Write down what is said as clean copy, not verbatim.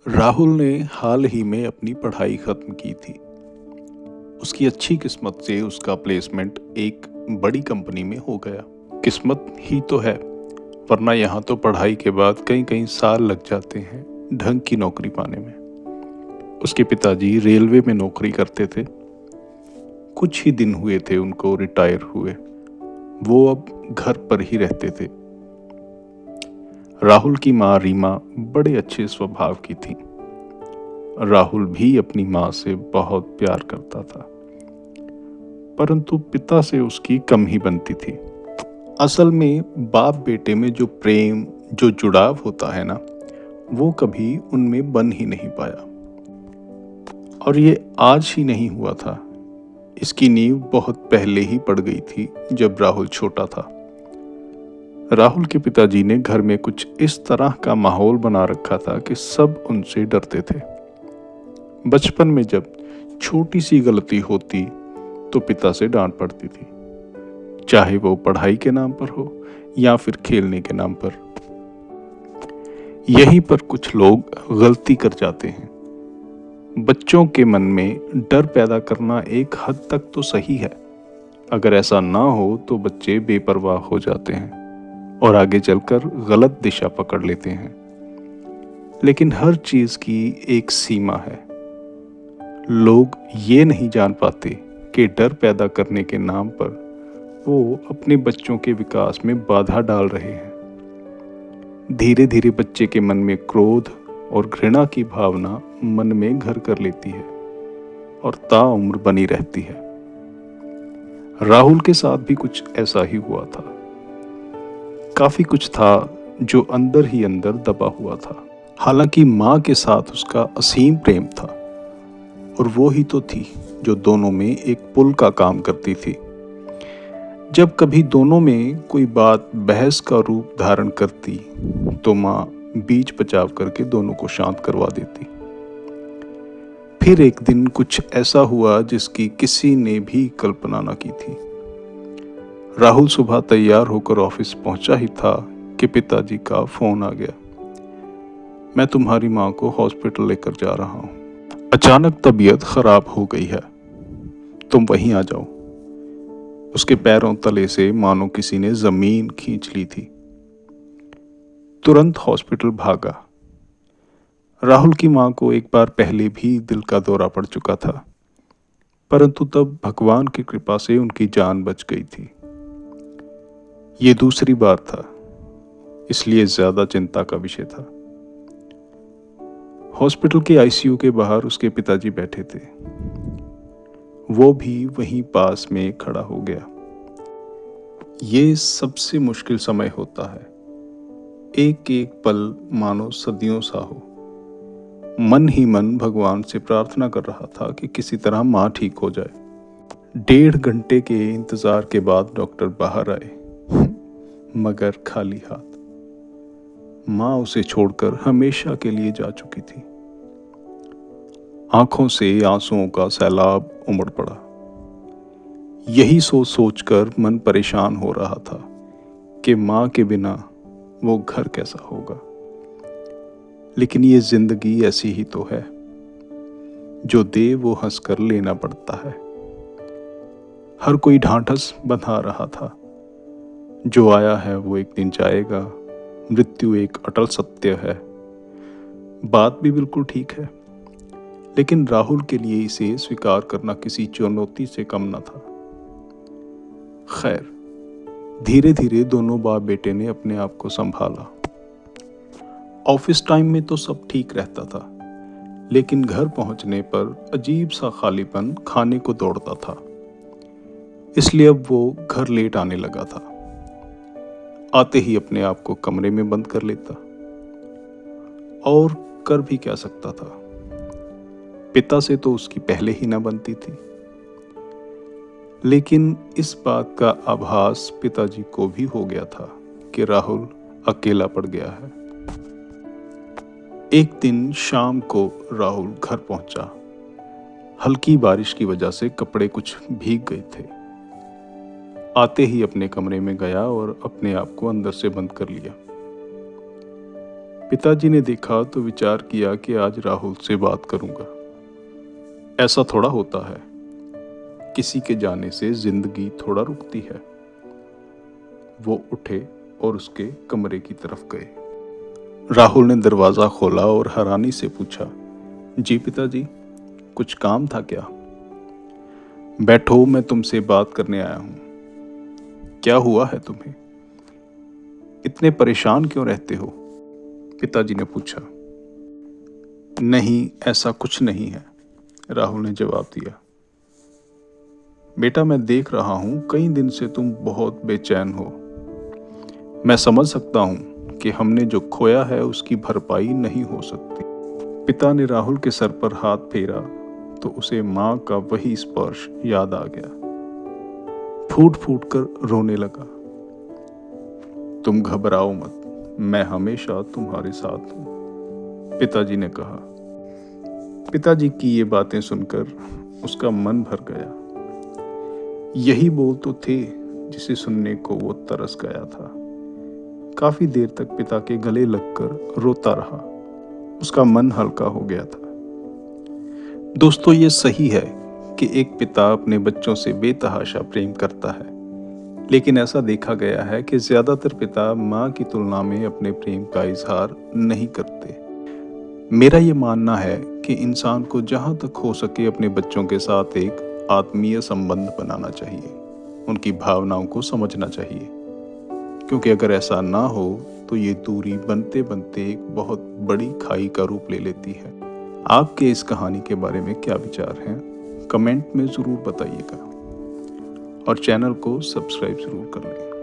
राहुल ने हाल ही में अपनी पढ़ाई खत्म की थी। उसकी अच्छी किस्मत से उसका प्लेसमेंट एक बड़ी कंपनी में हो गया। किस्मत ही तो है, वरना यहाँ तो पढ़ाई के बाद कई कई साल लग जाते हैं ढंग की नौकरी पाने में। उसके पिताजी रेलवे में नौकरी करते थे। कुछ ही दिन हुए थे उनको रिटायर हुए। वो अब घर पर ही रहते थे। राहुल की माँ रीमा बड़े अच्छे स्वभाव की थी। राहुल भी अपनी माँ से बहुत प्यार करता था, परंतु पिता से उसकी कम ही बनती थी। असल में बाप बेटे में जो प्रेम, जो जुड़ाव होता है ना, वो कभी उनमें बन ही नहीं पाया। और ये आज ही नहीं हुआ था। इसकी नींव बहुत पहले ही पड़ गई थी, जब राहुल छोटा था। राहुल के पिताजी ने घर में कुछ इस तरह का माहौल बना रखा था कि सब उनसे डरते थे। बचपन में जब छोटी सी गलती होती तो पिता से डांट पड़ती थी, चाहे वो पढ़ाई के नाम पर हो या फिर खेलने के नाम पर। यहीं पर कुछ लोग गलती कर जाते हैं। बच्चों के मन में डर पैदा करना एक हद तक तो सही है। अगर ऐसा ना हो तो बच्चे बेपरवाह हो जाते हैं और आगे चलकर गलत दिशा पकड़ लेते हैं। लेकिन हर चीज की एक सीमा है। लोग ये नहीं जान पाते कि डर पैदा करने के नाम पर वो अपने बच्चों के विकास में बाधा डाल रहे हैं। धीरे धीरे बच्चे के मन में क्रोध और घृणा की भावना मन में घर कर लेती है और ताउम्र बनी रहती है। राहुल के साथ भी कुछ ऐसा ही हुआ था। काफी कुछ था जो अंदर ही अंदर दबा हुआ था। हालांकि माँ के साथ उसका असीम प्रेम था, और वो ही तो थी जो दोनों में एक पुल का काम करती थी। जब कभी दोनों में कोई बात बहस का रूप धारण करती तो माँ बीच बचाव करके दोनों को शांत करवा देती। फिर एक दिन कुछ ऐसा हुआ जिसकी किसी ने भी कल्पना न की थी। राहुल सुबह तैयार होकर ऑफिस पहुंचा ही था कि पिताजी का फोन आ गया। मैं तुम्हारी माँ को हॉस्पिटल लेकर जा रहा हूँ। अचानक तबीयत खराब हो गई है, तुम वहीं आ जाओ। उसके पैरों तले से मानो किसी ने जमीन खींच ली थी। तुरंत हॉस्पिटल भागा। राहुल की माँ को एक बार पहले भी दिल का दौरा पड़ चुका था, परंतु तब भगवान की कृपा से उनकी जान बच गई थी। ये दूसरी बार था, इसलिए ज्यादा चिंता का विषय था। हॉस्पिटल के आईसीयू के बाहर उसके पिताजी बैठे थे। वो भी वहीं पास में खड़ा हो गया। ये सबसे मुश्किल समय होता है। एक एक पल मानो सदियों सा हो। मन ही मन भगवान से प्रार्थना कर रहा था कि किसी तरह माँ ठीक हो जाए। 1.5 घंटे के इंतजार के बाद डॉक्टर बाहर आए, मगर खाली हाथ। माँ उसे छोड़कर हमेशा के लिए जा चुकी थी। आंखों से आंसुओं का सैलाब उमड़ पड़ा। यही सोच सोचकर मन परेशान हो रहा था कि माँ के बिना वो घर कैसा होगा। लेकिन ये जिंदगी ऐसी ही तो है, जो दे वो हंसकर लेना पड़ता है। हर कोई ढांढस बंधा रहा था। जो आया है वो एक दिन जाएगा, मृत्यु एक अटल सत्य है। बात भी बिल्कुल ठीक है, लेकिन राहुल के लिए इसे स्वीकार करना किसी चुनौती से कम न था। खैर, धीरे धीरे दोनों बाप बेटे ने अपने आप को संभाला। ऑफिस टाइम में तो सब ठीक रहता था, लेकिन घर पहुंचने पर अजीब सा खालीपन खाने को दौड़ता था। इसलिए अब वो घर लेट आने लगा था। आते ही अपने आप को कमरे में बंद कर लेता। और कर भी क्या सकता था, पिता से तो उसकी पहले ही ना बनती थी। लेकिन इस बात का आभास पिताजी को भी हो गया था कि राहुल अकेला पड़ गया है। एक दिन शाम को राहुल घर पहुंचा। हल्की बारिश की वजह से कपड़े कुछ भीग गए थे। आते ही अपने कमरे में गया और अपने आप को अंदर से बंद कर लिया। पिताजी ने देखा तो विचार किया कि आज राहुल से बात करूंगा। ऐसा थोड़ा होता है, किसी के जाने से जिंदगी थोड़ा रुकती है। वो उठे और उसके कमरे की तरफ गए। राहुल ने दरवाजा खोला और हैरानी से पूछा, जी पिताजी, कुछ काम था क्या? बैठो, मैं तुमसे बात करने आया हूं। क्या हुआ है तुम्हें? इतने परेशान क्यों रहते हो? पिताजी ने पूछा। नहीं, ऐसा कुछ नहीं है, राहुल ने जवाब दिया। बेटा, मैं देख रहा हूं कई दिन से तुम बहुत बेचैन हो। मैं समझ सकता हूं कि हमने जो खोया है उसकी भरपाई नहीं हो सकती। पिता ने राहुल के सर पर हाथ फेरा तो उसे मां का वही स्पर्श याद आ गया। फूट फूट कर रोने लगा। तुम घबराओ मत, मैं हमेशा तुम्हारे साथ हूं, पिताजी ने कहा। पिताजी की ये बातें सुनकर उसका मन भर गया। यही बोल तो थे जिसे सुनने को वो तरस गया था। काफी देर तक पिता के गले लगकर रोता रहा। उसका मन हल्का हो गया था। दोस्तों, ये सही है कि एक पिता अपने बच्चों से बेतहाशा प्रेम करता है, लेकिन ऐसा देखा गया है कि ज्यादातर पिता माँ की तुलना में अपने प्रेम का इजहार नहीं करते। मेरा ये मानना है कि इंसान को जहाँ तक हो सके अपने बच्चों के साथ एक आत्मीय संबंध बनाना चाहिए, उनकी भावनाओं को समझना चाहिए, क्योंकि अगर ऐसा ना हो तो ये दूरी बनते बनते एक बहुत बड़ी खाई का रूप ले लेती है। आपके इस कहानी के बारे में क्या विचार हैं? कमेंट में ज़रूर बताइएगा और चैनल को सब्सक्राइब ज़रूर कर लें।